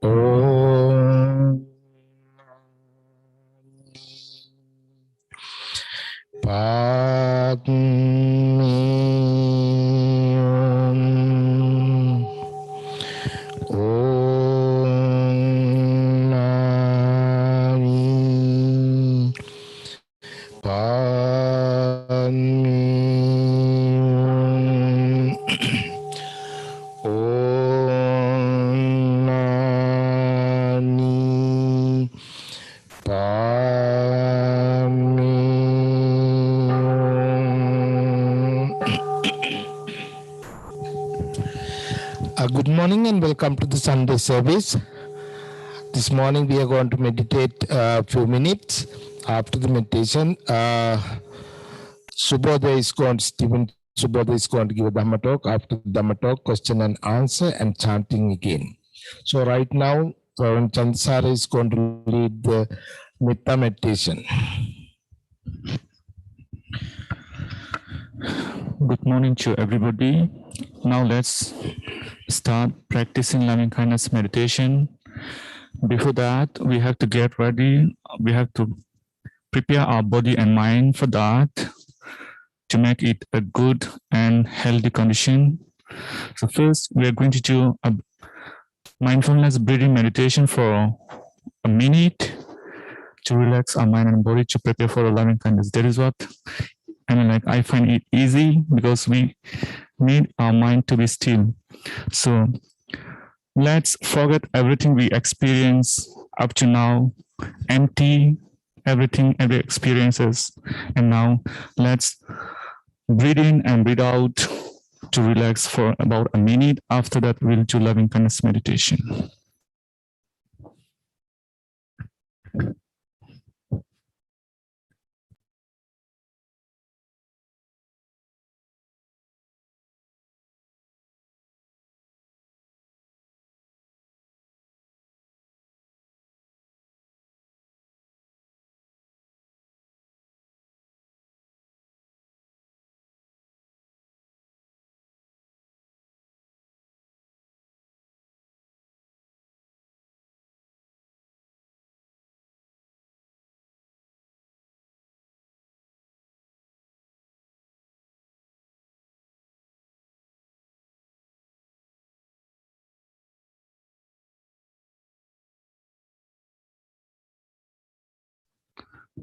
Om Padme Om Nani Padme Om Nani Padme Good morning and welcome to the Sunday service. This morning we are going to meditate a few minutes. After the meditation, Steven Subodha is going to give a Dhamma talk. After the Dhamma talk, question and answer and chanting again. So right now, Chansara is going to lead the Metta meditation. Good morning to everybody. Now let's start practicing loving kindness meditation. Before that, we have to get ready. We have to prepare our body and mind for that to make it a good and healthy condition. So first, we are going to do a mindfulness breathing meditation for a minute to relax our mind and body to prepare for a loving kindness. That is what I find it easy because we need our mind to be still. So let's forget everything we experience up to now, empty everything, every experiences. And now let's breathe in and breathe out to relax for about a minute. After that, we'll do loving kindness meditation.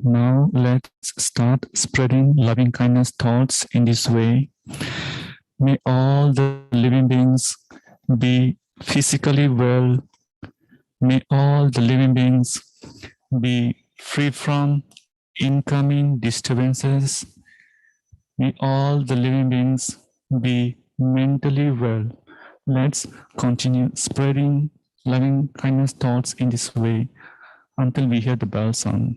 Now let's start spreading loving kindness thoughts in this way. May all the living beings be physically well. May all the living beings be free from incoming disturbances. May all the living beings be mentally well. Let's continue spreading loving kindness thoughts in this way until we hear the bell sound.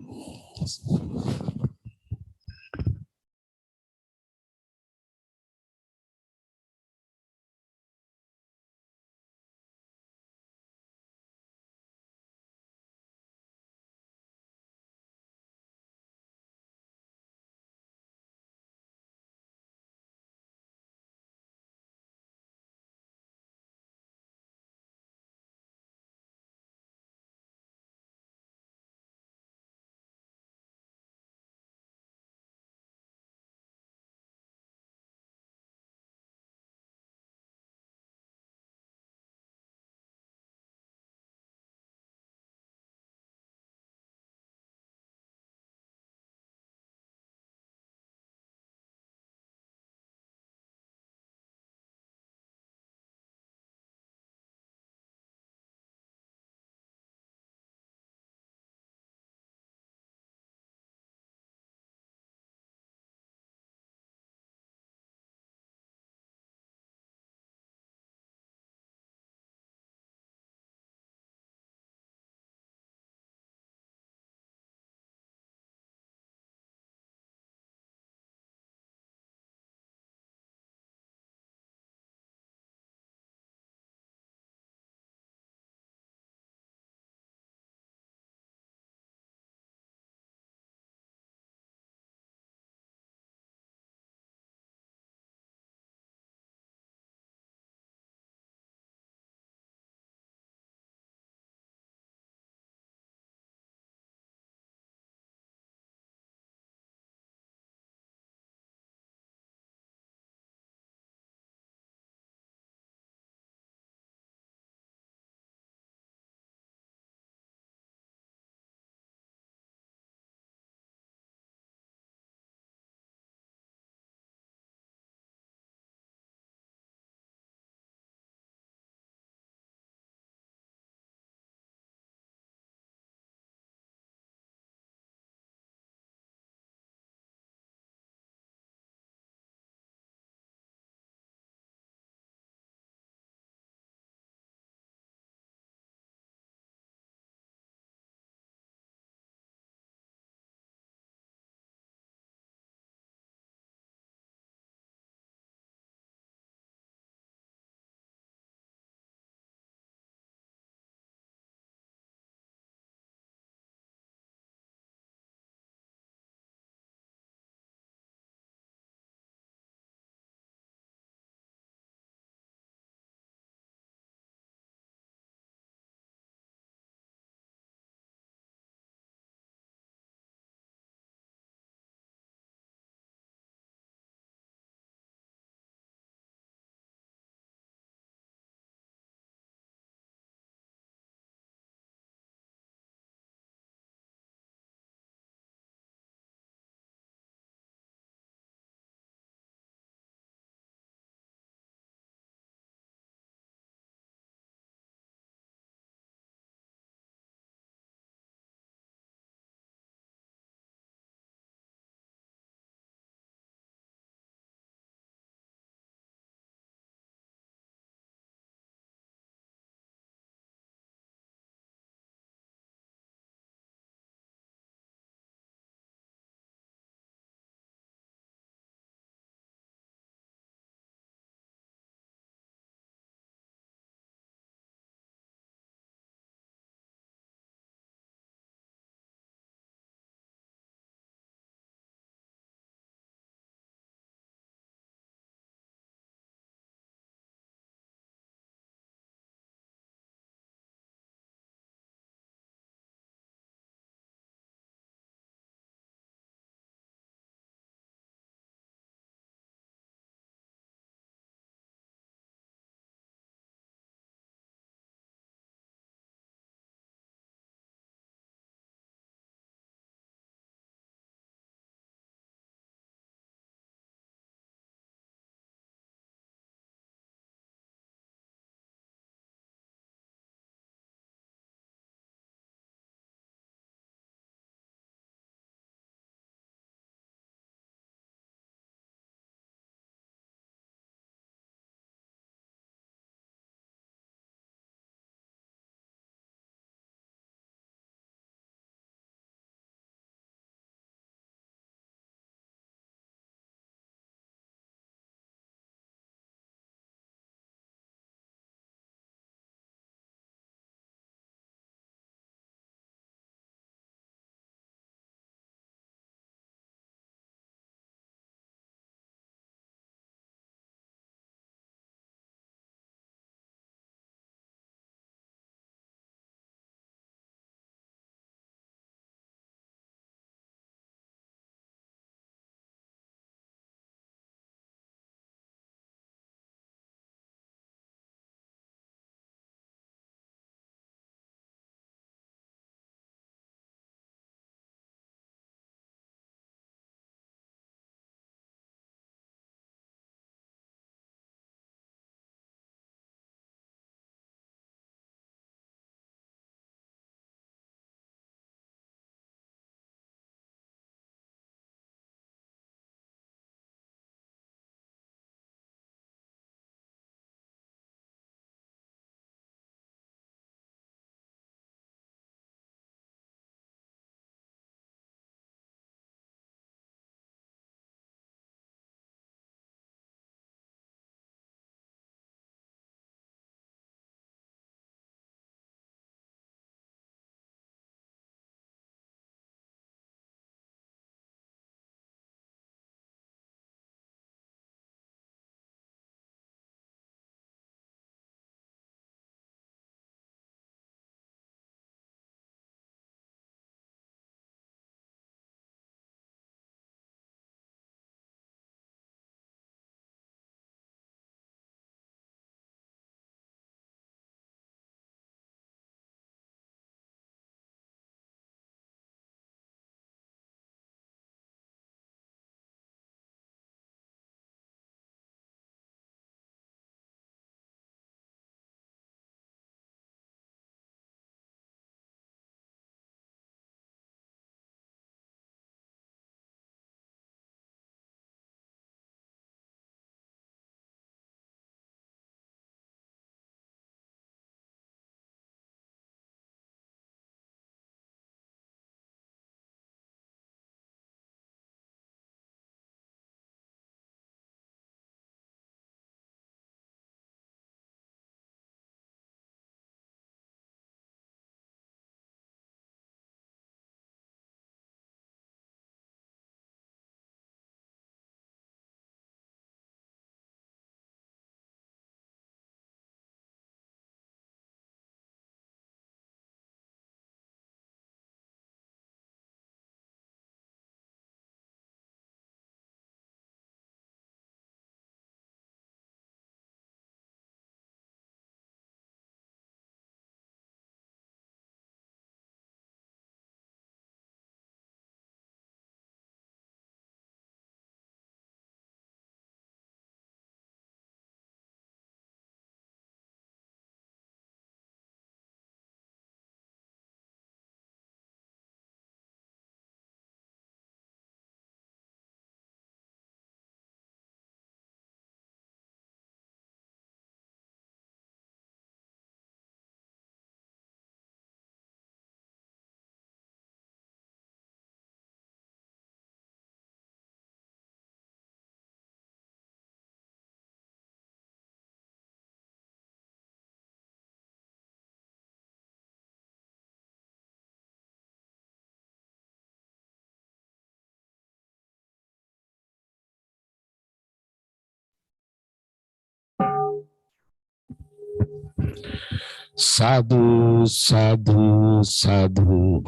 Sadhu, sadhu, sadhu.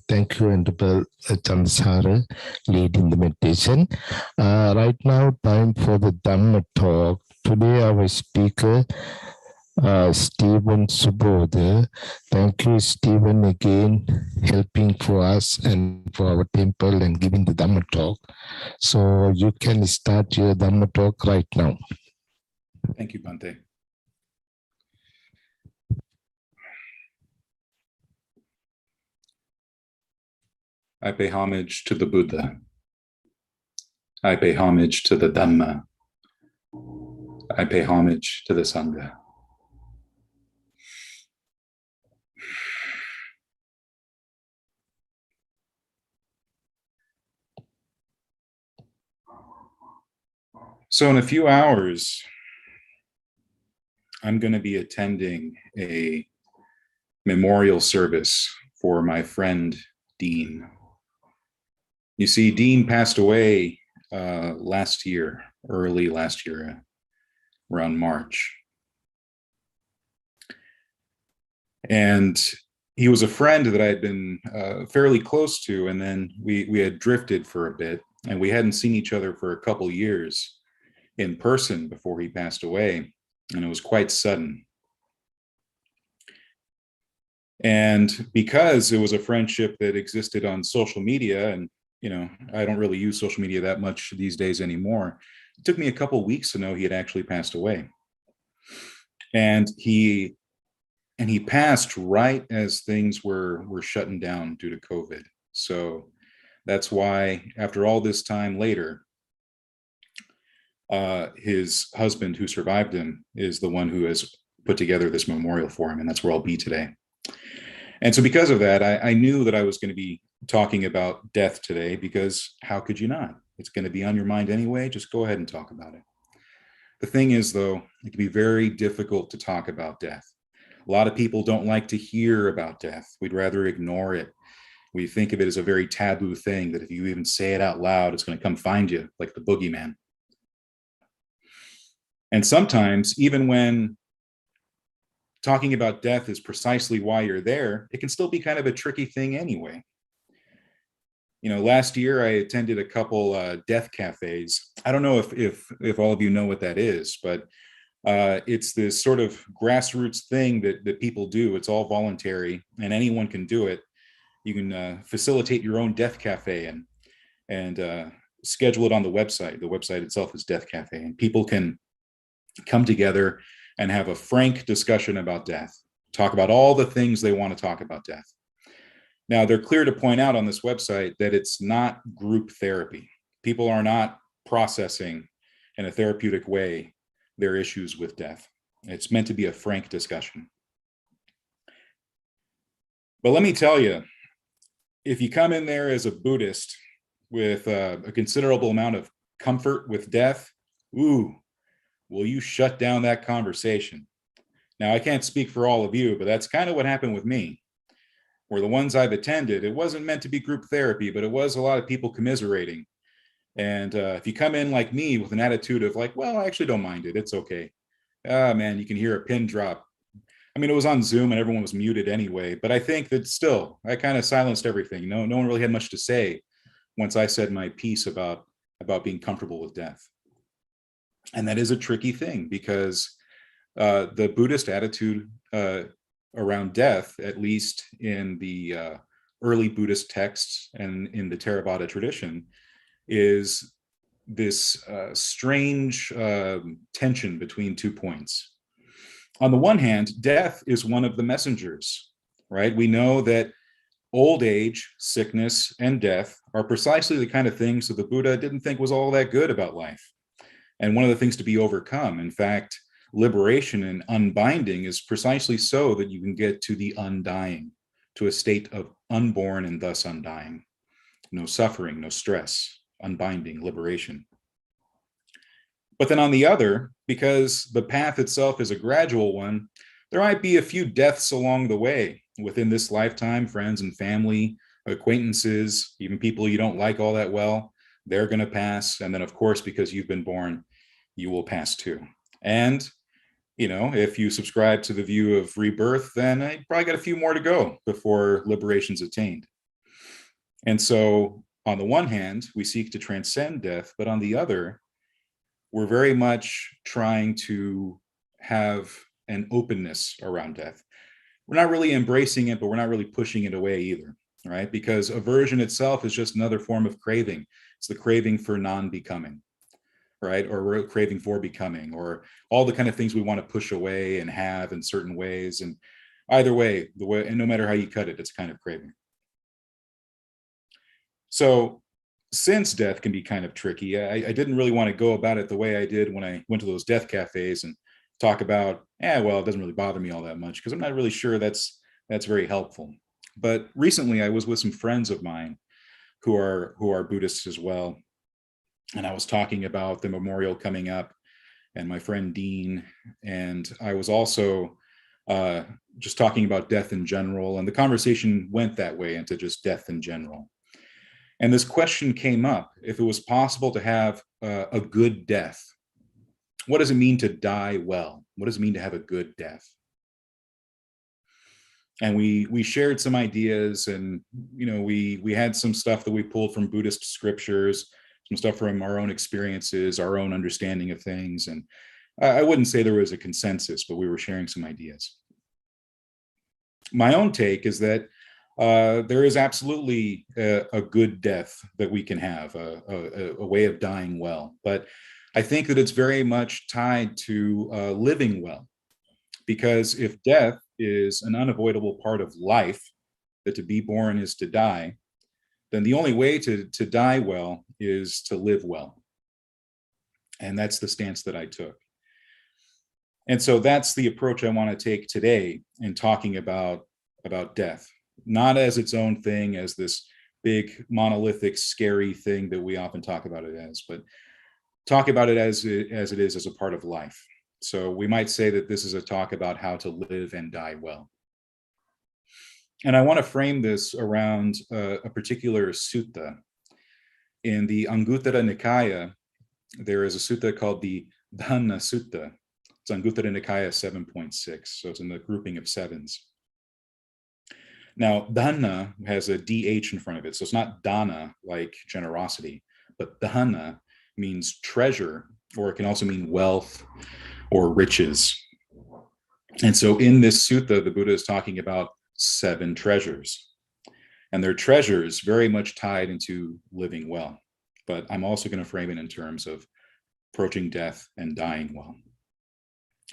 Thank you, Honorable Chansara, leading the meditation. Right now, time for the Dhamma talk. Today, our speaker, Steven Subodha. Thank you, Steven, again, helping for us and for our temple and giving the Dhamma talk. So you can start your Dhamma talk right now. Thank you, Bhante. I pay homage to the Buddha. I pay homage to the Dhamma. I pay homage to the Sangha. So in a few hours, I'm going to be attending a memorial service for my friend, Dean. You see, Dean passed away last year, early last year, around March. And he was a friend that I had been fairly close to, and then we had drifted for a bit, and we hadn't seen each other for a couple years in person before he passed away, and it was quite sudden. And because it was a friendship that existed on social media, and I don't really use social media that much these days anymore, it took me a couple of weeks to know he had actually passed away. And he passed right as things were shutting down due to COVID. So that's why, after all this time later, his husband, who survived him, is the one who has put together this memorial for him, and that's where I'll be today. And so because of that, I knew that I was going to be talking about death today, because how could you not? It's going to be on your mind anyway. Just go ahead and talk about it. The thing is, though, it can be very difficult to talk about death. A lot of people don't like to hear about death. We'd rather ignore it. We think of it as a very taboo thing, that if you even say it out loud, it's going to come find you, like the boogeyman. And sometimes, even when talking about death is precisely why you're there, it can still be kind of a tricky thing anyway. Last year I attended a couple death cafes. I don't know if all of you know what that is, but it's this sort of grassroots thing that people do. It's all voluntary, and anyone can do it. You can facilitate your own death cafe and schedule it on the website. The website itself is Death Cafe, and people can come together and have a frank discussion about death, talk about all the things they want to talk about death. Now, they're clear to point out on this website that it's not group therapy. People are not processing in a therapeutic way their issues with death. It's meant to be a frank discussion. But let me tell you, if you come in there as a Buddhist with a considerable amount of comfort with death, will you shut down that conversation? Now, I can't speak for all of you, but that's kind of what happened with me. Where the ones I've attended, it wasn't meant to be group therapy, but it was a lot of people commiserating. And if you come in like me with an attitude of like, well, I actually don't mind it, it's okay. Man, you can hear a pin drop. I mean, it was on Zoom and everyone was muted anyway, but I think that still, I kind of silenced everything. No one really had much to say once I said my piece about being comfortable with death. And that is a tricky thing, because the Buddhist attitude around death, at least in the early Buddhist texts and in the Theravada tradition, is this strange tension between 2 points. On the one hand, death is one of the messengers, right? We know that old age, sickness, and death are precisely the kind of things that the Buddha didn't think was all that good about life, and one of the things to be overcome. In fact, liberation and unbinding is precisely so that you can get to the undying, to a state of unborn and thus undying. No suffering, no stress, unbinding, liberation. But then on the other, because the path itself is a gradual one, there might be a few deaths along the way within this lifetime. Friends and family, acquaintances, even people you don't like all that well, they're going to pass. And then, of course, because you've been born, you will pass too. And if you subscribe to the view of rebirth, then I probably got a few more to go before liberation's attained. And so on the one hand, we seek to transcend death, but on the other, we're very much trying to have an openness around death. We're not really embracing it, but we're not really pushing it away either, right? Because aversion itself is just another form of craving. It's the craving for non-becoming, right? Or we're craving for becoming, or all the kind of things we want to push away and have in certain ways. And either way, and no matter how you cut it, it's kind of craving. So since death can be kind of tricky, I didn't really want to go about it the way I did when I went to those death cafes and talk about, well, it doesn't really bother me all that much, because I'm not really sure that's very helpful. But recently I was with some friends of mine who are Buddhists as well. And I was talking about the memorial coming up and my friend Dean. And I was also just talking about death in general. And the conversation went that way into just death in general. And this question came up: if it was possible to have a good death, what does it mean to die well? What does it mean to have a good death? And we shared some ideas, and we had some stuff that we pulled from Buddhist scriptures, some stuff from our own experiences, our own understanding of things. And I wouldn't say there was a consensus, but we were sharing some ideas. My own take is that there is absolutely a good death that we can have, a way of dying well. But I think that it's very much tied to living well. Because if death is an unavoidable part of life, that to be born is to die, then the only way to die well is to live well. And that's the stance that I took. And so that's the approach I want to take today in talking about death, not as its own thing, as this big monolithic scary thing that we often talk about it as, but talk about it as it is, as a part of life. So we might say that this is a talk about how to live and die well. And I want to frame this around a particular sutta. In the Anguttara Nikaya, there is a sutta called the Dhanna Sutta. It's Anguttara Nikaya 7.6, so it's in the grouping of sevens. Now, dhanna has a DH in front of it, so it's not dana like generosity, but dhanna means treasure, or it can also mean wealth or riches. And so in this sutta, the Buddha is talking about 7 treasures. And they're treasures very much tied into living well. But I'm also going to frame it in terms of approaching death and dying well.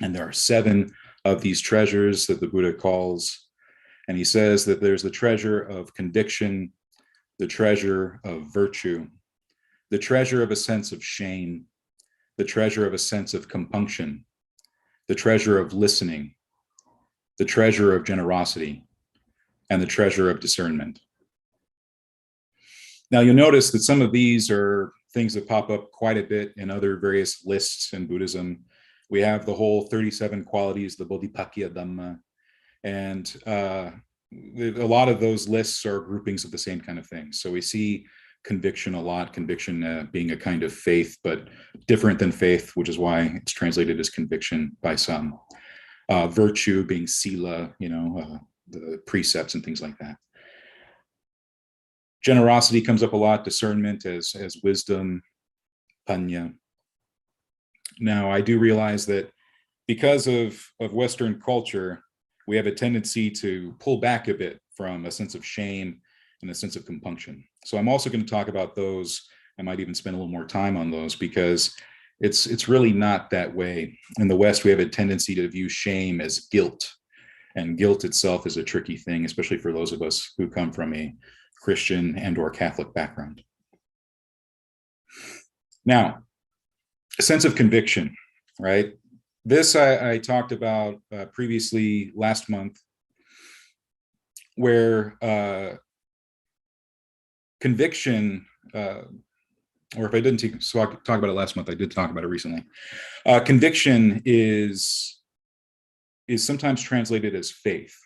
And there are 7 of these treasures that the Buddha calls. And he says that there's the treasure of conviction, the treasure of virtue, the treasure of a sense of shame, the treasure of a sense of compunction, the treasure of listening, the treasure of generosity, and the treasure of discernment. Now, you'll notice that some of these are things that pop up quite a bit in other various lists in Buddhism. We have the whole 37 qualities, the Bodhipakya Dhamma, and a lot of those lists are groupings of the same kind of things. So we see conviction a lot, conviction being a kind of faith, but different than faith, which is why it's translated as conviction by some. Virtue being sila, the precepts and things like that. Generosity comes up a lot, discernment as wisdom, panya. Now, I do realize that because of Western culture, we have a tendency to pull back a bit from a sense of shame and a sense of compunction. So I'm also going to talk about those. I might even spend a little more time on those, because it's really not that way. In the West, we have a tendency to view shame as guilt, and guilt itself is a tricky thing, especially for those of us who come from a Christian and or Catholic background. Now, a sense of conviction, right? This I talked about previously last month, where conviction, or if I didn't talk about it last month, I did talk about it recently. Conviction is sometimes translated as faith.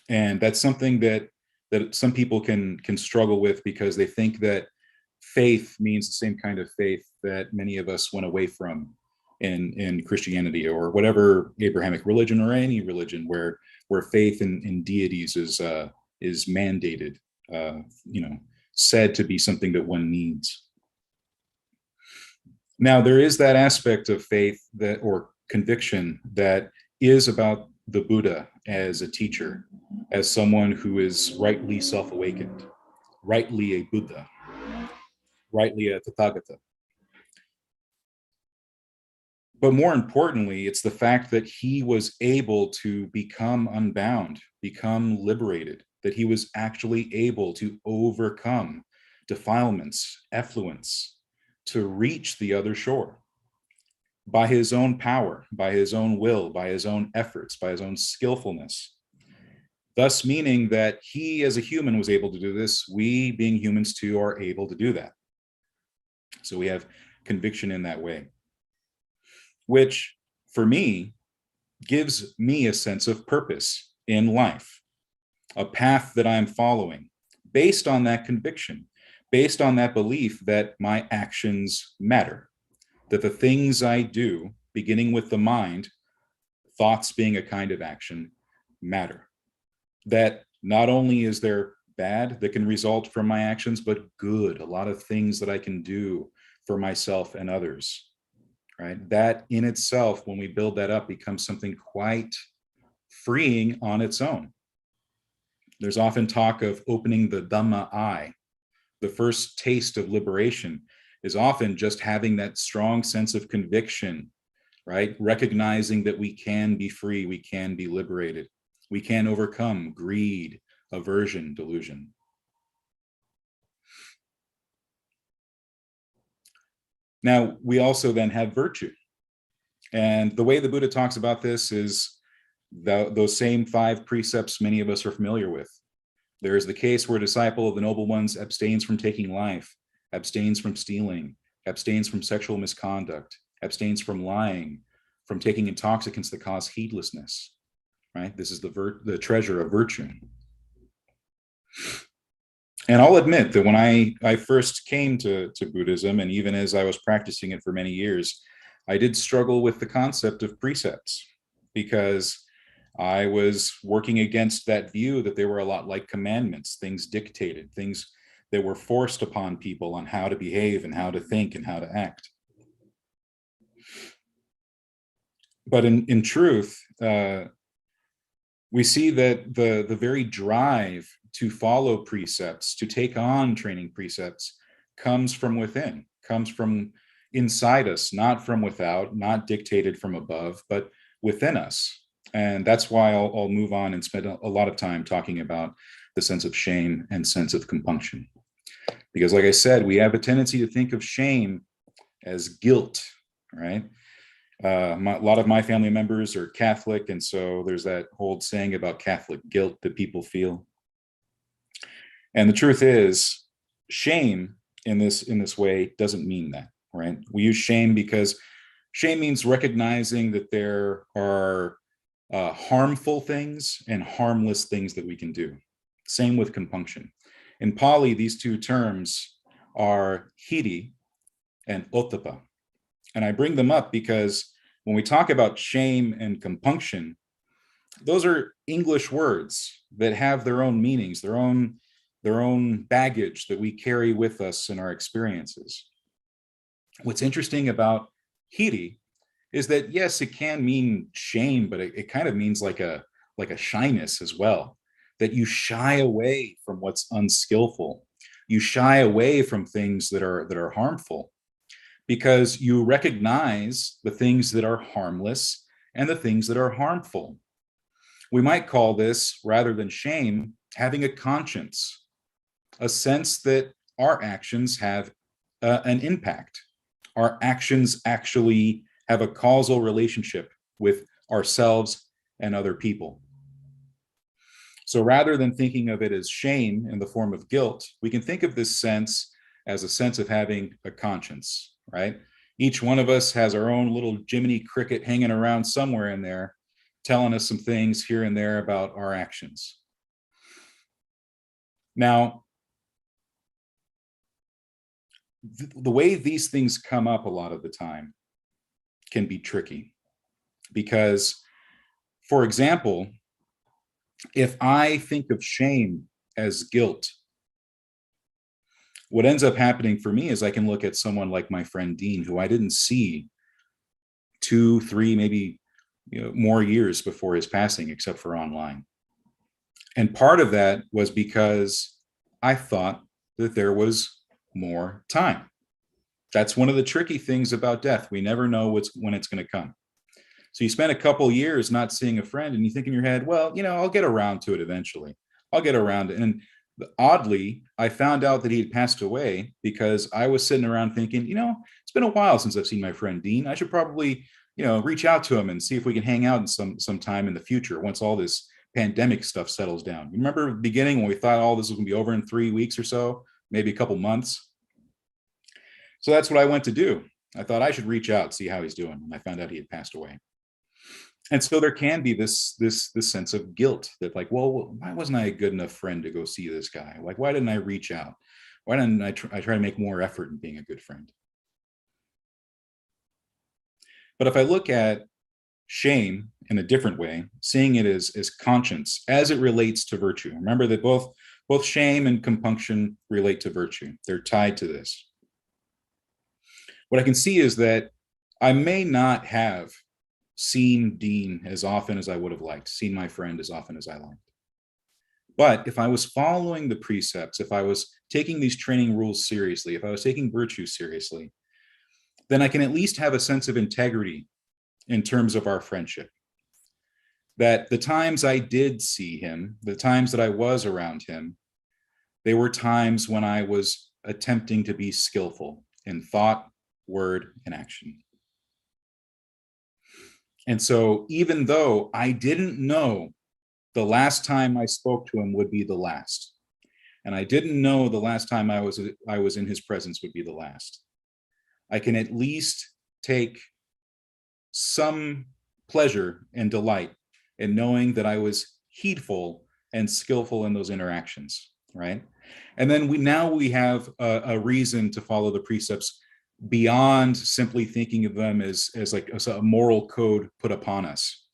And that's something that some people can struggle with, because they think that faith means the same kind of faith that many of us went away from in Christianity or whatever Abrahamic religion or any religion where faith in deities is mandated, said to be something that one needs. Now, there is that aspect of faith or conviction that is about the Buddha as a teacher, as someone who is rightly self-awakened, rightly a Buddha, rightly a Tathagata. But more importantly, it's the fact that he was able to become unbound, become liberated, that he was actually able to overcome defilements, effluence, to reach the other shore by his own power, by his own will, by his own efforts, by his own skillfulness. Thus meaning that he as a human was able to do this, we being humans too are able to do that. So we have conviction in that way, which for me gives me a sense of purpose in life, a path that I'm following based on that conviction, based on that belief that my actions matter, that the things I do, beginning with the mind, thoughts being a kind of action, matter. That not only is there bad that can result from my actions, but good, a lot of things that I can do for myself and others, right? That in itself, when we build that up, becomes something quite freeing on its own. There's often talk of opening the Dhamma eye. The first taste of liberation is often just having that strong sense of conviction, right? Recognizing that we can be free, we can be liberated, we can overcome greed, aversion, delusion. Now, we also then have virtue. And the way the Buddha talks about this is those same 5 precepts many of us are familiar with. There is the case where a disciple of the noble ones abstains from taking life, abstains from stealing, abstains from sexual misconduct, abstains from lying, from taking intoxicants that cause heedlessness, right? This is the treasure of virtue. And I'll admit that when I first came to Buddhism, and even as I was practicing it for many years, I did struggle with the concept of precepts, because I was working against that view that they were a lot like commandments, things dictated, things that were forced upon people on how to behave and how to think and how to act. But in truth, we see that the very drive to follow precepts, to take on training precepts, comes from within, comes from inside us, not from without, not dictated from above, but within us. And that's why I'll move on and spend a lot of time talking about the sense of shame and sense of compunction. Because like I said, we have a tendency to think of shame as guilt, right? A lot of my family members are Catholic, and so there's that old saying about Catholic guilt that people feel. And the truth is, shame in this way doesn't mean that, right? We use shame because shame means recognizing that there are harmful things and harmless things that we can do. Same with compunction. In Pali, these two terms are hiri and ottappa. And I bring them up because when we talk about shame and compunction, those are English words that have their own meanings, their own baggage that we carry with us in our experiences. What's interesting about hiri is that, yes, it can mean shame, but it kind of means like a shyness as well, that you shy away from what's unskillful. You shy away from things that are harmful, because you recognize the things that are harmless and the things that are harmful. We might call this, rather than shame, having a conscience, a sense that our actions have an impact. Our actions actually have a causal relationship with ourselves and other people. So rather than thinking of it as shame in the form of guilt, we can think of this sense as a sense of having a conscience, right? Each one of us has our own little Jiminy Cricket hanging around somewhere in there, telling us some things here and there about our actions. Now, the way these things come up a lot of the time can be tricky. Because, for example, if I think of shame as guilt, what ends up happening for me is I can look at someone like my friend Dean, who I didn't see 2, 3, maybe more years before his passing, except for online. And part of that was because I thought that there was more time. That's one of the tricky things about death. We never know when it's going to come. So you spend a couple years not seeing a friend, and you think in your head, well, I'll get around to it eventually. I'll get around to it. And oddly, I found out that he had passed away because I was sitting around thinking, it's been a while since I've seen my friend Dean. I should probably, reach out to him and see if we can hang out in some time in the future once all this pandemic stuff settles down. You remember the beginning when we thought all this was going to be over in 3 weeks or so, maybe a couple months? So that's what I went to do. I thought I should reach out, see how he's doing. And I found out he had passed away. And so there can be this sense of guilt that, like, well, why wasn't I a good enough friend to go see this guy? Like, why didn't I reach out? Why didn't I try to make more effort in being a good friend? But if I look at shame in a different way, seeing it as conscience as it relates to virtue, remember that both shame and compunction relate to virtue. They're tied to this. What I can see is that I may not have seen Dean as often as I would have liked, seen my friend as often as I liked. But if I was following the precepts, if I was taking these training rules seriously, if I was taking virtue seriously, then I can at least have a sense of integrity in terms of our friendship. That the times I did see him, the times that I was around him, they were times when I was attempting to be skillful in thought, word, and action. And so even though I didn't know the last time I spoke to him would be the last, and I didn't know the last time I was in his presence would be the last, I can at least take some pleasure and delight in knowing that I was heedful and skillful in those interactions, right? And then we have a reason to follow the precepts beyond simply thinking of them as like a moral code put upon us,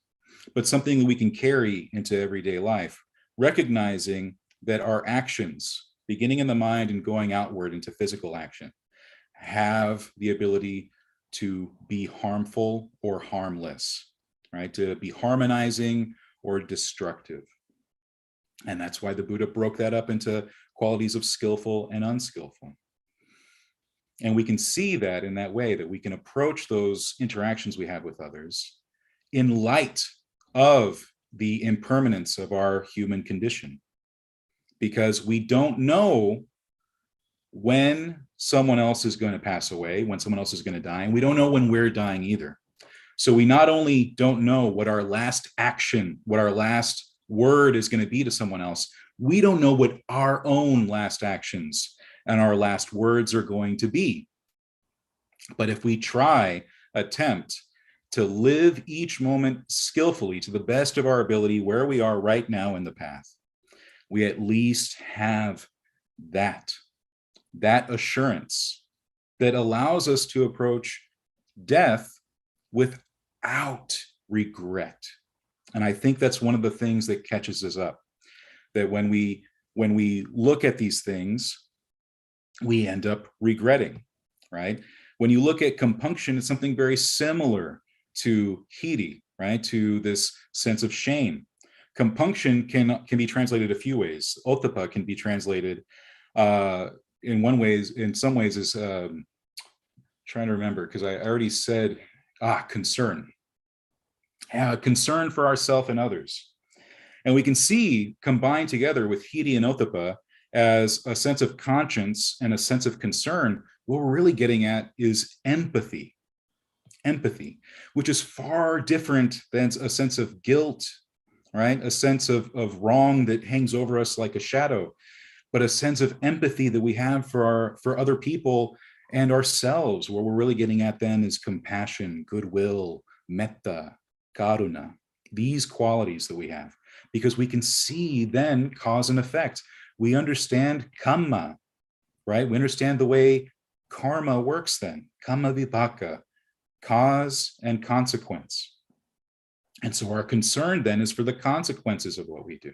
but something that we can carry into everyday life, recognizing that our actions, beginning in the mind and going outward into physical action, have the ability to be harmful or harmless, right? To be harmonizing or destructive. And that's why the Buddha broke that up into qualities of skillful and unskillful. And we can see that in that way, that we can approach those interactions we have with others in light of the impermanence of our human condition, because we don't know when someone else is going to pass away, when someone else is going to die, and we don't know when we're dying either. So we not only don't know what our last action, what our last word is going to be to someone else, we don't know what our own last actions and our last words are going to be. But if we attempt to live each moment skillfully to the best of our ability where we are right now in the path, we at least have that assurance that allows us to approach death without regret. And I think that's one of the things that catches us up, that when we look at these things, we end up regretting, right? When you look at compunction, it's something very similar to hiri, right? To this sense of shame. Compunction can be translated a few ways. Ottappa can be translated in some ways is trying to remember, because I already said concern. Concern for ourselves and others. And we can see combined together with hiri and ottappa as a sense of conscience and a sense of concern. What we're really getting at is empathy, which is far different than a sense of guilt, right? A sense of wrong that hangs over us like a shadow, but a sense of empathy that we have for other people and ourselves. What we're really getting at then is compassion, goodwill, metta, karuna, these qualities that we have, because we can see then cause and effect. We understand kamma, right? We understand the way karma works then, kamma vipaka, cause and consequence. And so our concern then is for the consequences of what we do.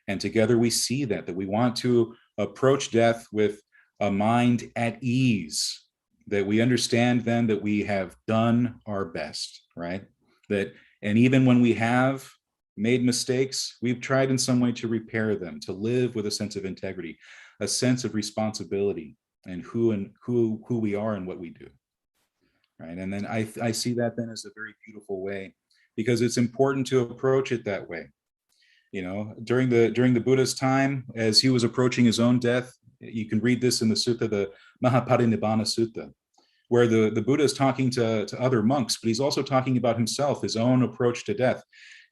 And together we see that we want to approach death with a mind at ease, that we understand then that we have done our best, right? And even when we have made mistakes, we've tried in some way to repair them, to live with a sense of integrity, a sense of responsibility, and who we are and what we do, right? And then I see that then as a very beautiful way, because it's important to approach it that way. You know, during the Buddha's time, as he was approaching his own death, you can read this in the sutta, the Mahaparinibbana Sutta, where the Buddha is talking to other monks, but he's also talking about himself, his own approach to death.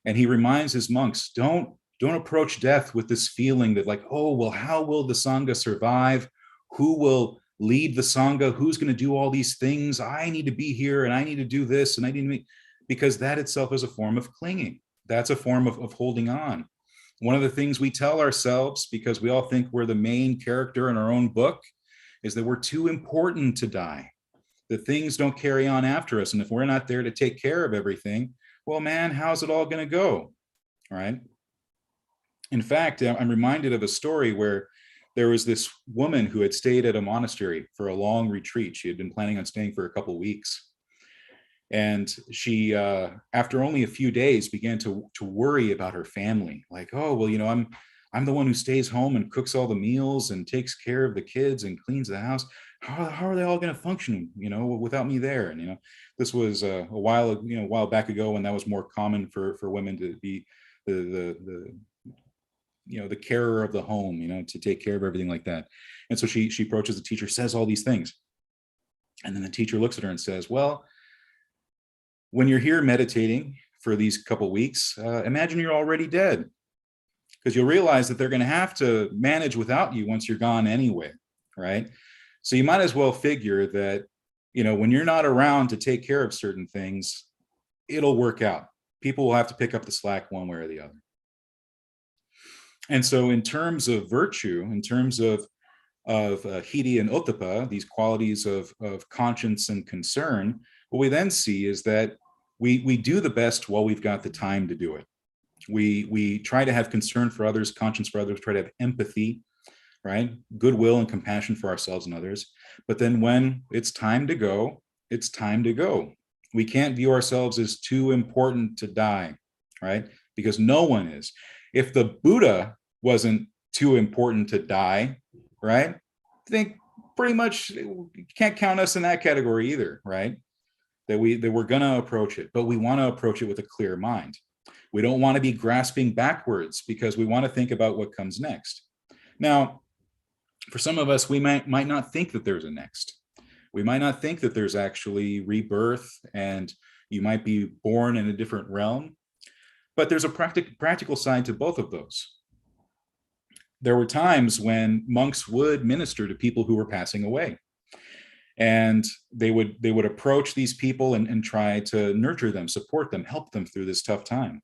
And he reminds his monks, don't approach death with this feeling that like, oh, well, how will the Sangha survive? Who will lead the Sangha? Who's going to do all these things? I need to be here and I need to do this and I need to make, because that itself is a form of clinging. That's a form of holding on. One of the things we tell ourselves, because we all think we're the main character in our own book, is that we're too important to die, that things don't carry on after us. And if we're not there to take care of everything, well, man, how's it all going to go? Right? In fact, I'm reminded of a story where there was this woman who had stayed at a monastery for a long retreat. She had been planning on staying for a couple of weeks. And she, after only a few days, began to worry about her family. Like, oh, well, you know, I'm the one who stays home and cooks all the meals and takes care of the kids and cleans the house. How are they all going to function, you know, without me there? And, you know, this was a while back ago when that was more common for women to be the carer of the home, you know, to take care of everything like that. And so she approaches the teacher, says all these things. And then the teacher looks at her and says, well, when you're here meditating for these couple weeks, imagine you're already dead, because you'll realize that they're going to have to manage without you once you're gone anyway, right? So you might as well figure that, you know, when you're not around to take care of certain things, it'll work out. People will have to pick up the slack one way or the other. And so in terms of virtue, in terms of hiri and ottappa, these qualities of conscience and concern, what we then see is that we do the best while we've got the time to do it. We try to have concern for others, conscience for others, try to have empathy, right? Goodwill and compassion for ourselves and others. But then when it's time to go, it's time to go. We can't view ourselves as too important to die, right? Because no one is. If the Buddha wasn't too important to die, right? I think pretty much you can't count us in that category either, right? That we're going to approach it, but we want to approach it with a clear mind. We don't want to be grasping backwards because we want to think about what comes next. Now, for some of us, we might not think that there's a next. We might not think that there's actually rebirth and you might be born in a different realm, but there's a practical side to both of those. There were times when monks would minister to people who were passing away. And they would approach these people and try to nurture them, support them, help them through this tough time.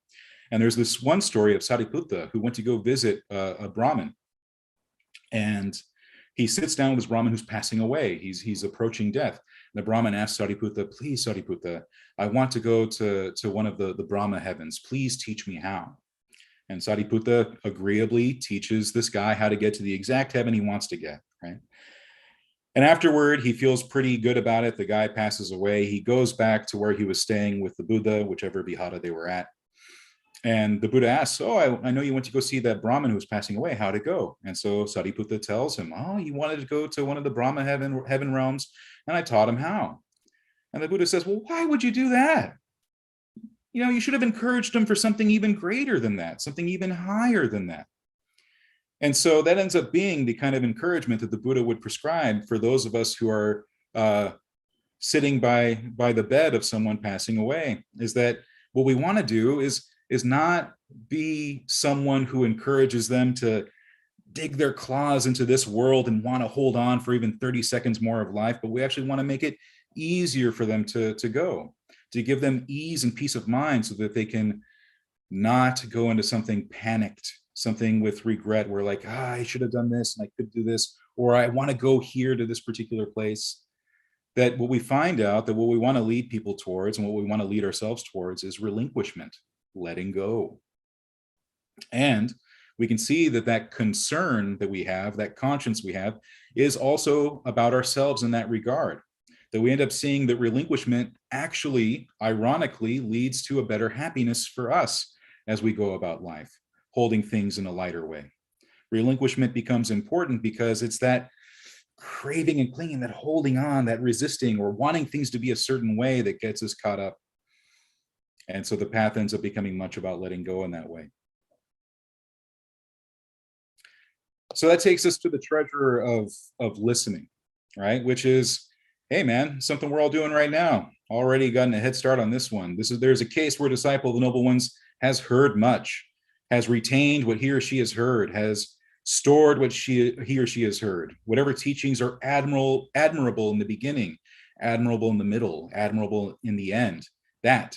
And there's this one story of Sariputta who went to go visit a Brahmin. And he sits down with this Brahmin who's passing away. He's approaching death. And the Brahmin asks Sariputta, please, Sariputta, I want to go to one of the Brahma heavens. Please teach me how. And Sariputta agreeably teaches this guy how to get to the exact heaven he wants to get, right? And afterward, he feels pretty good about it. The guy passes away. He goes back to where he was staying with the Buddha, whichever vihara they were at. And the Buddha asks, oh, I know you went to go see that Brahmin who was passing away. How'd it go? And so Sariputta tells him, oh, you wanted to go to one of the Brahma heaven realms, and I taught him how. And the Buddha says, well, why would you do that? You know, you should have encouraged him for something even greater than that, something even higher than that. And so that ends up being the kind of encouragement that the Buddha would prescribe for those of us who are sitting by the bed of someone passing away, is that what we want to do is not be someone who encourages them to dig their claws into this world and want to hold on for even 30 seconds more of life, but we actually want to make it easier for them to go, to give them ease and peace of mind so that they can not go into something panicked, something with regret where like, I should have done this and I could do this, or I want to go here to this particular place. that what we find out that what we want to lead people towards and what we want to lead ourselves towards is relinquishment, letting go. And we can see that that concern that we have, that conscience we have, is also about ourselves in that regard. That we end up seeing that relinquishment actually, ironically, leads to a better happiness for us as we go about life, holding things in a lighter way. Relinquishment becomes important because it's that craving and clinging, that holding on, that resisting or wanting things to be a certain way that gets us caught up. And so the path ends up becoming much about letting go in that way. So that takes us to the treasure of listening, right? Which is, hey man, something we're all doing right now. Already gotten a head start on this one. There's a case where a disciple of the noble ones has heard much, has retained what he or she has heard, has stored what he or she has heard. Whatever teachings are admirable in the beginning, admirable in the middle, admirable in the end, that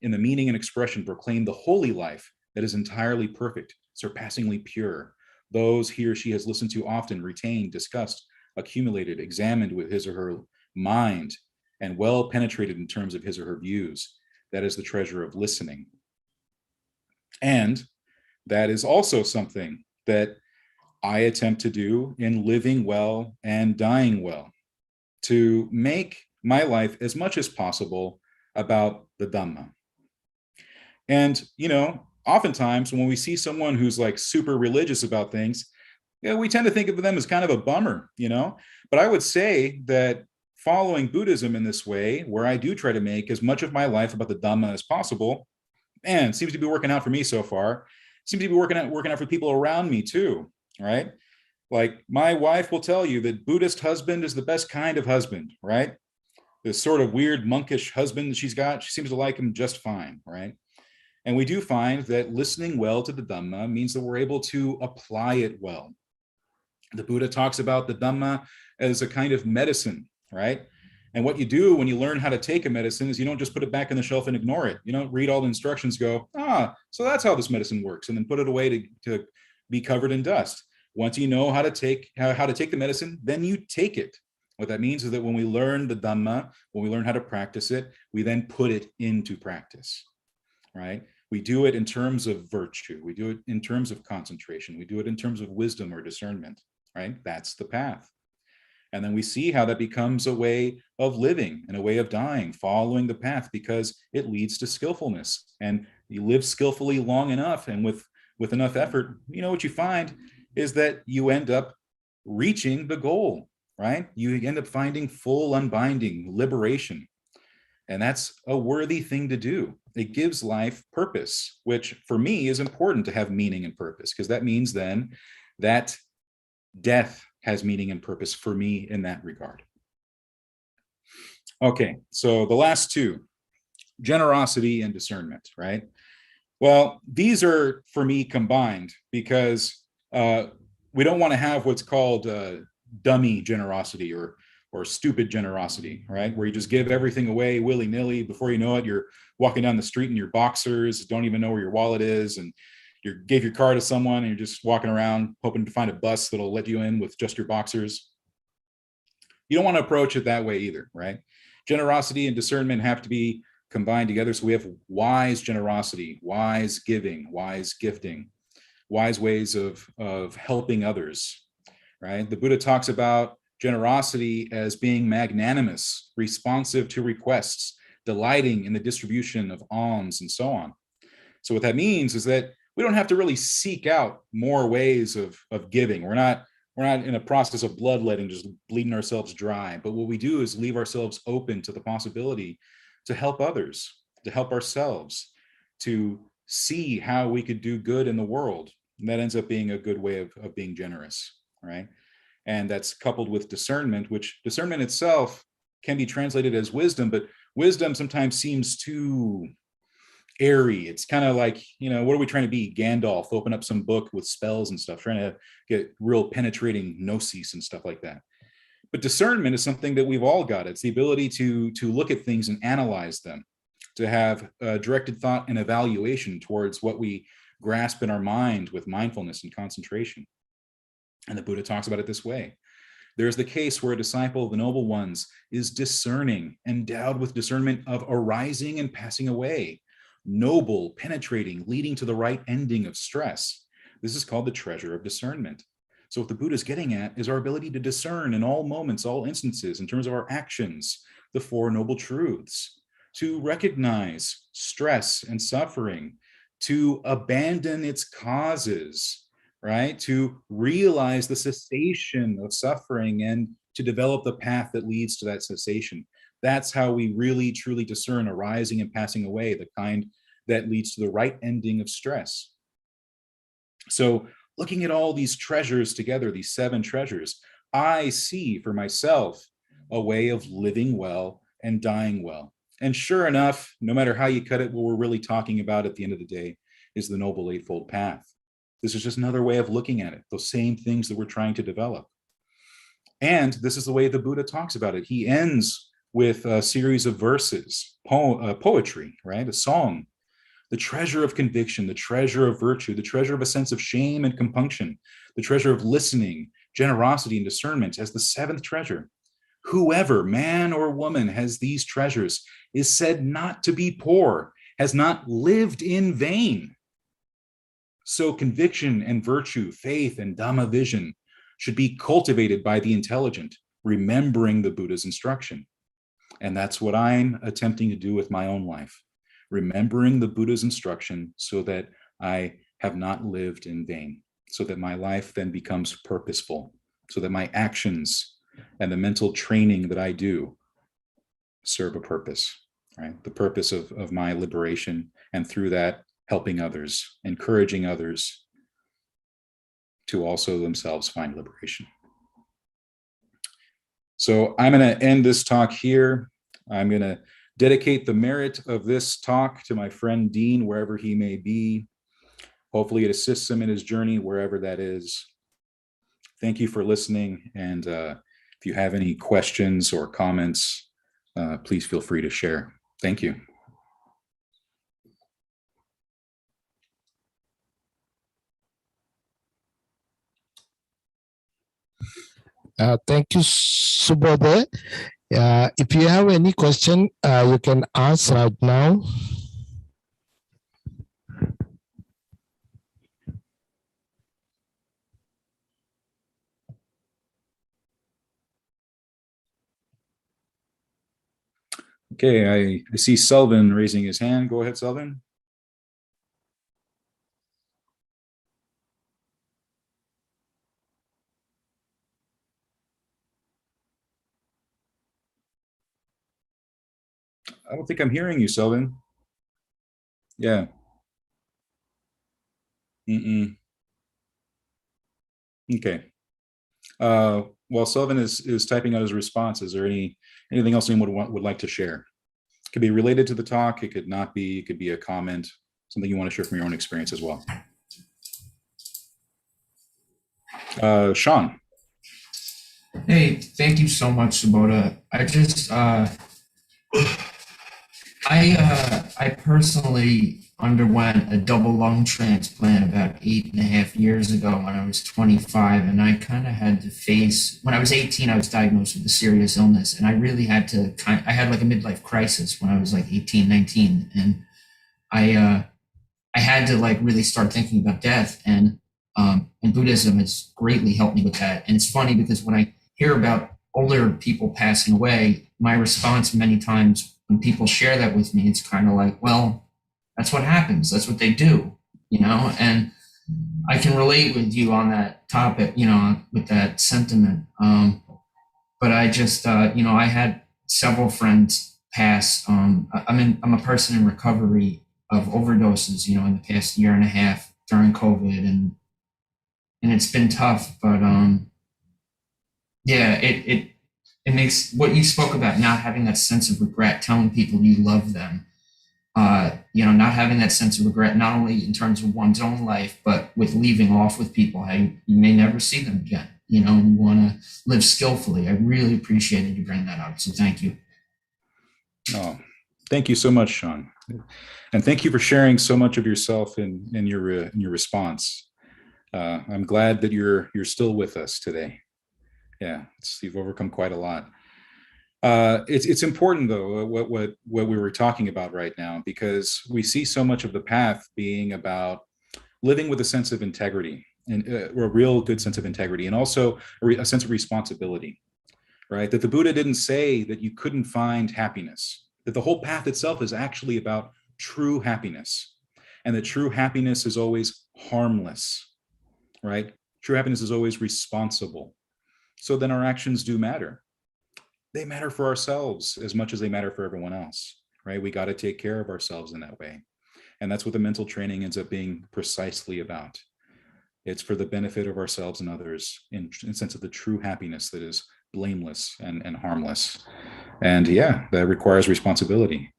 in the meaning and expression proclaim the holy life that is entirely perfect, surpassingly pure. Those he or she has listened to often, retained, discussed, accumulated, examined with his or her mind, and well penetrated in terms of his or her views. That is the treasure of listening. And that is also something that I attempt to do in living well and dying well, to make my life as much as possible about the Dhamma. And, oftentimes when we see someone who's like super religious about things, we tend to think of them as kind of a bummer, But I would say that following Buddhism in this way, where I do try to make as much of my life about the Dhamma as possible, and seems to be working out for me so far, seems to be working out for people around me too, right? Like my wife will tell you that Buddhist husband is the best kind of husband, right? This sort of weird monkish husband that she's got, she seems to like him just fine, right? And we do find that listening well to the Dhamma means that we're able to apply it well. The Buddha talks about the Dhamma as a kind of medicine, right? And what you do when you learn how to take a medicine is you don't just put it back on the shelf and ignore it. You don't read all the instructions, go, so that's how this medicine works, and then put it away to be covered in dust. Once you know how to take the medicine, then you take it. What that means is that when we learn the Dhamma, when we learn how to practice it, we then put it into practice, right? We do it in terms of virtue. We do it in terms of concentration. We do it in terms of wisdom or discernment, right? That's the path. And then we see how that becomes a way of living and a way of dying, following the path, because it leads to skillfulness. And you live skillfully long enough and with enough effort, what you find is that you end up reaching the goal, right? You end up finding full unbinding, liberation. And that's a worthy thing to do. It gives life purpose, which for me is important to have meaning and purpose, because that means then that death has meaning and purpose for me in that regard. Okay, so the last two, generosity and discernment, right? Well, these are for me combined because we don't want to have what's called dummy generosity or stupid generosity, right? Where you just give everything away willy-nilly. Before you know it, you're walking down the street in your boxers, don't even know where your wallet is, and you gave your car to someone and you're just walking around hoping to find a bus that'll let you in with just your boxers. You don't want to approach it that way either, right? Generosity and discernment have to be combined together. So we have wise generosity, wise giving, wise gifting, wise ways of helping others, right? The Buddha talks about generosity as being magnanimous, responsive to requests, delighting in the distribution of alms and so on. So what that means is that we don't have to really seek out more ways of giving. We're not in a process of bloodletting, just bleeding ourselves dry. But what we do is leave ourselves open to the possibility to help others, to help ourselves, to see how we could do good in the world. And that ends up being a good way of being generous, right? And that's coupled with discernment, which discernment itself can be translated as wisdom, but wisdom sometimes seems too airy. It's kind of like, what are we trying to be? Gandalf, open up some book with spells and stuff, trying to get real penetrating gnosis and stuff like that. But discernment is something that we've all got. It's the ability to look at things and analyze them, to have directed thought and evaluation towards what we grasp in our mind with mindfulness and concentration. And the Buddha talks about it this way. There's the case where a disciple of the noble ones is discerning, endowed with discernment of arising and passing away, noble, penetrating, leading to the right ending of stress. This is called the treasure of discernment. So what the Buddha is getting at is our ability to discern in all moments, all instances, in terms of our actions, the Four Noble Truths, to recognize stress and suffering, to abandon its causes, right? To realize the cessation of suffering and to develop the path that leads to that cessation. That's how we really, truly discern arising and passing away, the kind that leads to the right ending of stress. So looking at all these treasures together, these 7 treasures, I see for myself a way of living well and dying well. And sure enough, no matter how you cut it, what we're really talking about at the end of the day is the Noble Eightfold Path. This is just another way of looking at it, those same things that we're trying to develop. And this is the way the Buddha talks about it. He ends with a series of verses, poetry, right? A song. The treasure of conviction, the treasure of virtue, the treasure of a sense of shame and compunction, the treasure of listening, generosity, and discernment as the 7th treasure. Whoever, man or woman, has these treasures is said not to be poor, has not lived in vain. So conviction and virtue, faith and Dhamma vision should be cultivated by the intelligent, remembering the Buddha's instruction. And that's what I'm attempting to do with my own life, remembering the Buddha's instruction so that I have not lived in vain, so that my life then becomes purposeful, so that my actions and the mental training that I do serve a purpose, right? The purpose of my liberation, and through that, helping others, encouraging others to also themselves find liberation. So I'm going to end this talk here. I'm going to dedicate the merit of this talk to my friend Dean, wherever he may be. Hopefully it assists him in his journey, wherever that is. Thank you for listening. And if you have any questions or comments, please feel free to share. Thank you. Thank you, Subodha. If you have any question, you can ask right now. Okay, I see Selvin raising his hand. Go ahead, Selvin. I don't think I'm hearing you, Selvin. Yeah. Okay. While Selvin is typing out his response, is there anything else anyone would like to share? It could be related to the talk. It could not be. It could be a comment, something you want to share from your own experience as well. Sean. Hey, thank you so much, Subodha. I personally underwent a double lung transplant about 8.5 years ago when I was 25, and I kind of had to face, when I was 18, I was diagnosed with a serious illness, and I really had to I had like a midlife crisis when I was like 18, 19, and I had to like really start thinking about death, and Buddhism has greatly helped me with that. And it's funny because when I hear about older people passing away, my response many times when people share that with me, it's kind of like, well, that's what happens. That's what they do, you know? And I can relate with you on that topic, you know, with that sentiment. But I just, you know, I had several friends pass. I'm a person in recovery of overdoses, you know, in the past 1.5 years during COVID, and it's been tough, but yeah, it makes what you spoke about, not having that sense of regret, telling people you love them, you know, not having that sense of regret, not only in terms of one's own life, but with leaving off with people, how you may never see them again, you know, and you want to live skillfully. I really appreciated you bringing that up. So thank you. Oh, thank you so much, Sean. And thank you for sharing so much of yourself in your response. I'm glad that you're still with us today. Yeah, you've overcome quite a lot. It's important though what we were talking about right now, because we see so much of the path being about living with a sense of integrity, and a real good sense of integrity, and also a sense of responsibility, right? That the Buddha didn't say that you couldn't find happiness, that the whole path itself is actually about true happiness, and that true happiness is always harmless, right? True happiness is always responsible. So then our actions do matter. They matter for ourselves as much as they matter for everyone else, right? We got to take care of ourselves in that way. And that's what the mental training ends up being precisely about. It's for the benefit of ourselves and others, in sense of the true happiness that is blameless and harmless. And yeah, that requires responsibility.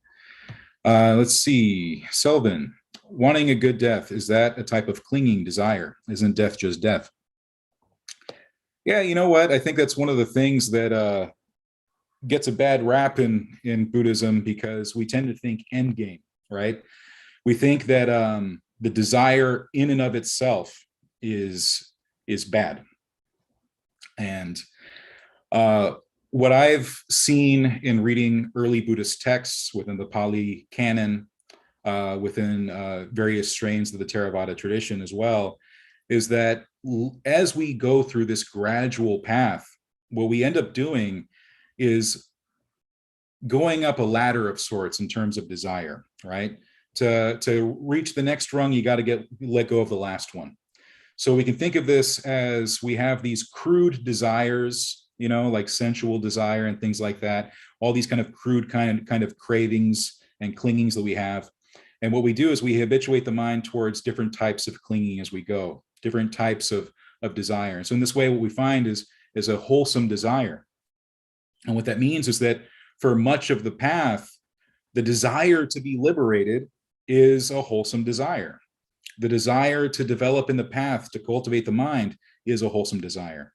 Let's see, Selvin, wanting a good death, is that a type of clinging desire? Isn't death just death? Yeah, you know what? I think that's one of the things that gets a bad rap in Buddhism, because we tend to think endgame, right? We think that the desire in and of itself is bad. And what I've seen in reading early Buddhist texts within the Pali Canon, within various strains of the Theravada tradition as well, is that as we go through this gradual path, what we end up doing is going up a ladder of sorts in terms of desire, right? To reach the next rung, you got to let go of the last one. So we can think of this as we have these crude desires, you know, like sensual desire and things like that, all these kind of crude kind of cravings and clingings that we have. And what we do is we habituate the mind towards different types of clinging as we go, different types of desire. And so in this way, what we find is a wholesome desire. And what that means is that for much of the path, the desire to be liberated is a wholesome desire. The desire to develop in the path, to cultivate the mind, is a wholesome desire.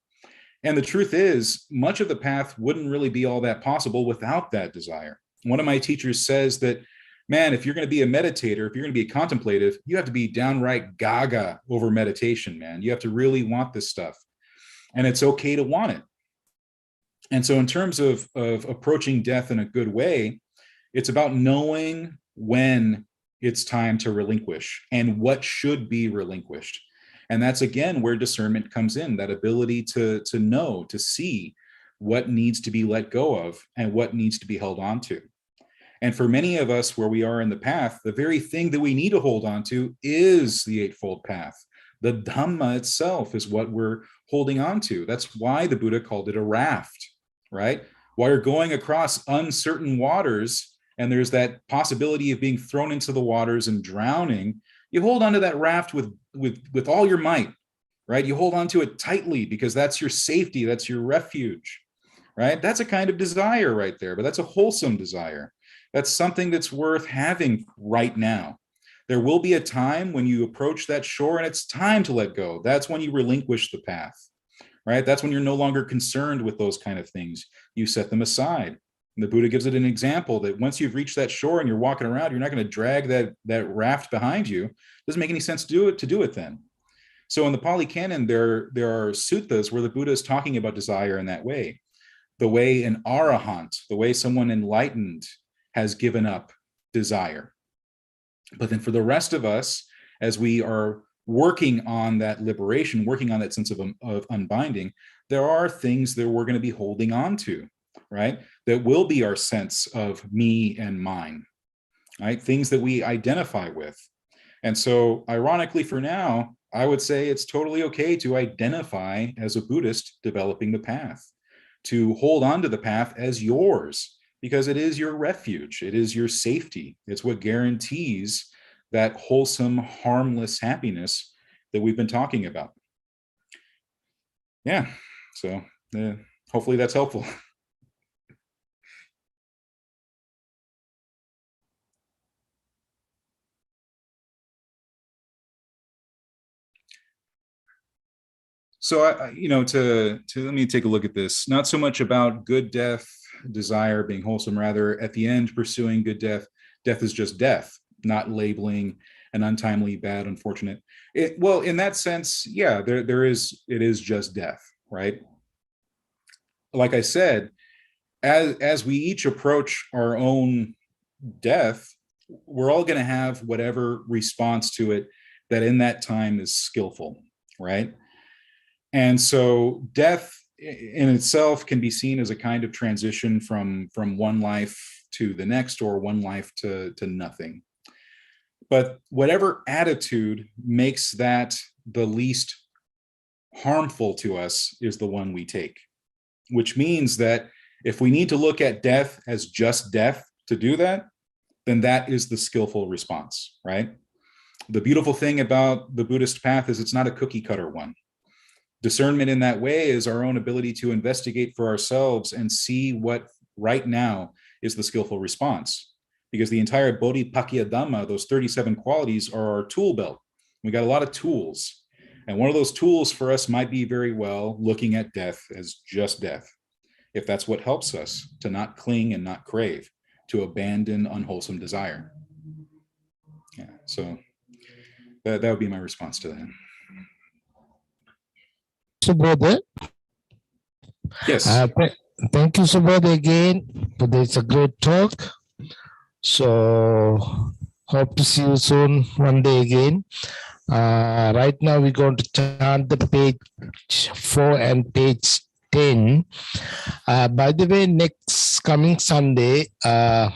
And the truth is, much of the path wouldn't really be all that possible without that desire. One of my teachers says that, man, if you're going to be a meditator, if you're going to be a contemplative, you have to be downright gaga over meditation, man. You have to really want this stuff. And it's okay to want it. And so in terms of approaching death in a good way, it's about knowing when it's time to relinquish and what should be relinquished. And that's, again, where discernment comes in, that ability to know, to see what needs to be let go of and what needs to be held on to. And for many of us, where we are in the path, the very thing that we need to hold on to is the Eightfold Path. The Dhamma itself is what we're holding on to. That's why the Buddha called it a raft, right? While you're going across uncertain waters, and there's that possibility of being thrown into the waters and drowning, you hold onto that raft with all your might, right? You hold onto it tightly, because that's your safety, that's your refuge, right? That's a kind of desire right there, but that's a wholesome desire. That's something that's worth having right now. There will be a time when you approach that shore and it's time to let go. That's when you relinquish the path, right? That's when you're no longer concerned with those kind of things. You set them aside. And the Buddha gives it an example that once you've reached that shore and you're walking around, you're not going to drag that raft behind you. It doesn't make any sense to do it then. So in the Pali Canon, there are suttas where the Buddha is talking about desire in that way. The way an arahant, the way someone enlightened has given up desire. But then for the rest of us, as we are working on that liberation, working on that sense of unbinding, there are things that we're going to be holding on to, right? That will be our sense of me and mine, right? Things that we identify with. And so ironically for now, I would say it's totally okay to identify as a Buddhist developing the path, to hold on to the path as yours, because it is your refuge. It is your safety. It's what guarantees that wholesome, harmless happiness that we've been talking about. Yeah, so hopefully that's helpful. So let me take a look at this. Not so much about good death, desire being wholesome, rather at the end pursuing good death. Death is just death, not labeling an untimely, bad, unfortunate. Well, in that sense, yeah, it is just death, right? like I said, as we each approach our own death, we're all going to have whatever response to it that in that time is skillful, right? And so death in itself can be seen as a kind of transition from one life to the next, or one life to nothing. But whatever attitude makes that the least harmful to us is the one we take, which means that if we need to look at death as just death to do that, then that is the skillful response, right? The beautiful thing about the Buddhist path is it's not a cookie cutter one. Discernment in that way is our own ability to investigate for ourselves and see what right now is the skillful response. Because the entire Bodhipakya Dhamma, those 37 qualities, are our tool belt. We got a lot of tools. And one of those tools for us might be very well looking at death as just death, if that's what helps us to not cling and not crave, to abandon unwholesome desire. Yeah, so that would be my response to that. Subodha. Yes. Thank you, Subodha, again. It's a great talk. So hope to see you soon one day again. Right now we're going to chant the page 4 and page 10. By the way, next coming Sunday, the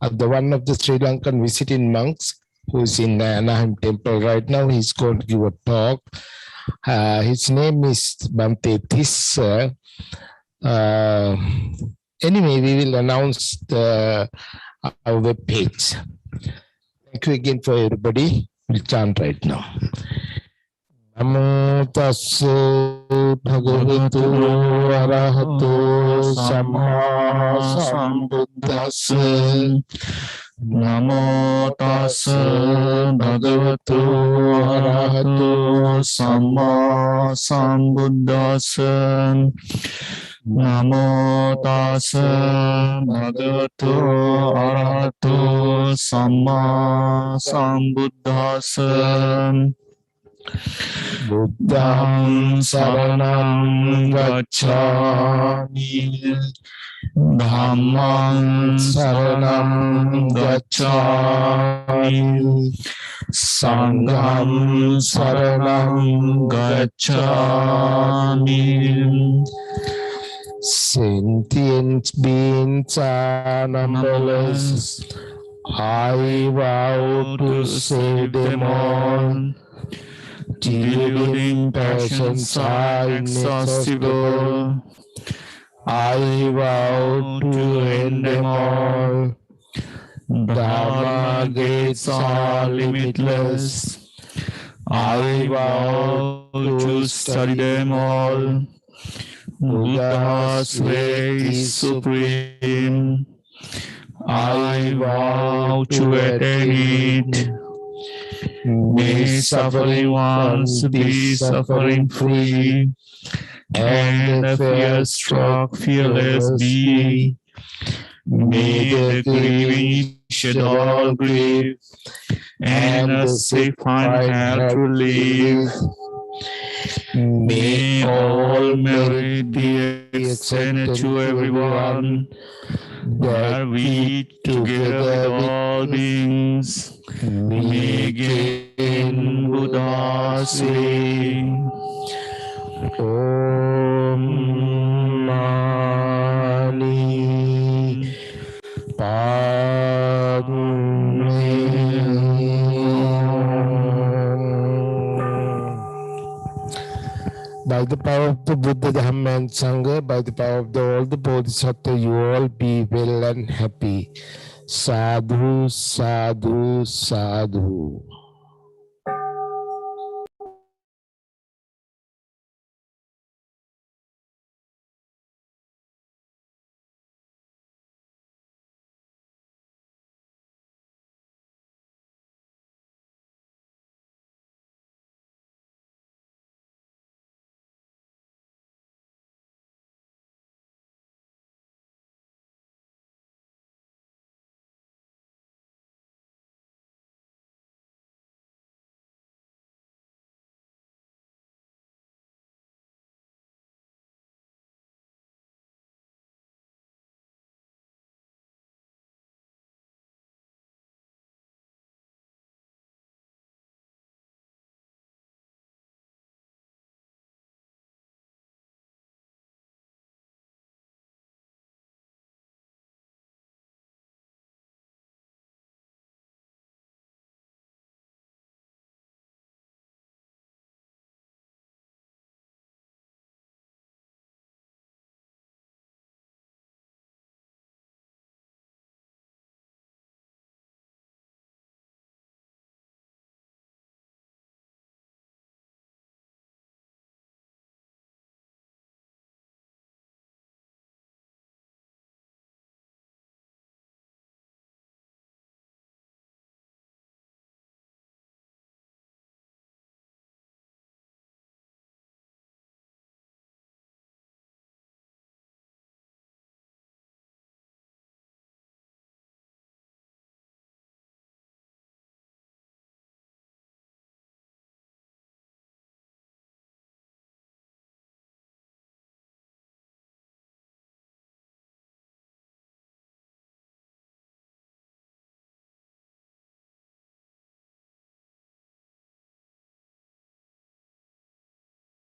one of the Sri Lankan visiting monks who's in Anaheim temple right now, he's going to give a talk. His name is Bante Tissa. Anyway, we will announce our web page. Thank you again for everybody. We'll chant right now. Namo tassa bhagavato arahato samma sambuddhassa. Namo tassa bhagavato arahato samma sambuddhassa. Namo tassa bhagavato arahato samma sambuddhassa. Buddham saranam gacchami. Dhammam saranam gacchami. Sangham saranam gacchami. Sentient beings are numberless. I vow to save them all. Deluding passions are inexhaustible. I vow to end them all. Dharma gates are limitless. I vow to study them all. Buddha's way is supreme. I vow to attain it. May suffering ones be suffering free, and the fear-struck fearless be. May the grieving shed all grief, and the sick find help to live. May all merit be extended to everyone, that we, together with all beings, may gain Buddha's way. Om Mani Padme. By the power of the Buddha, Dhamma and Sangha, by the power of all the Bodhisattvas, you all be well and happy. Sadhu, sadhu, sadhu.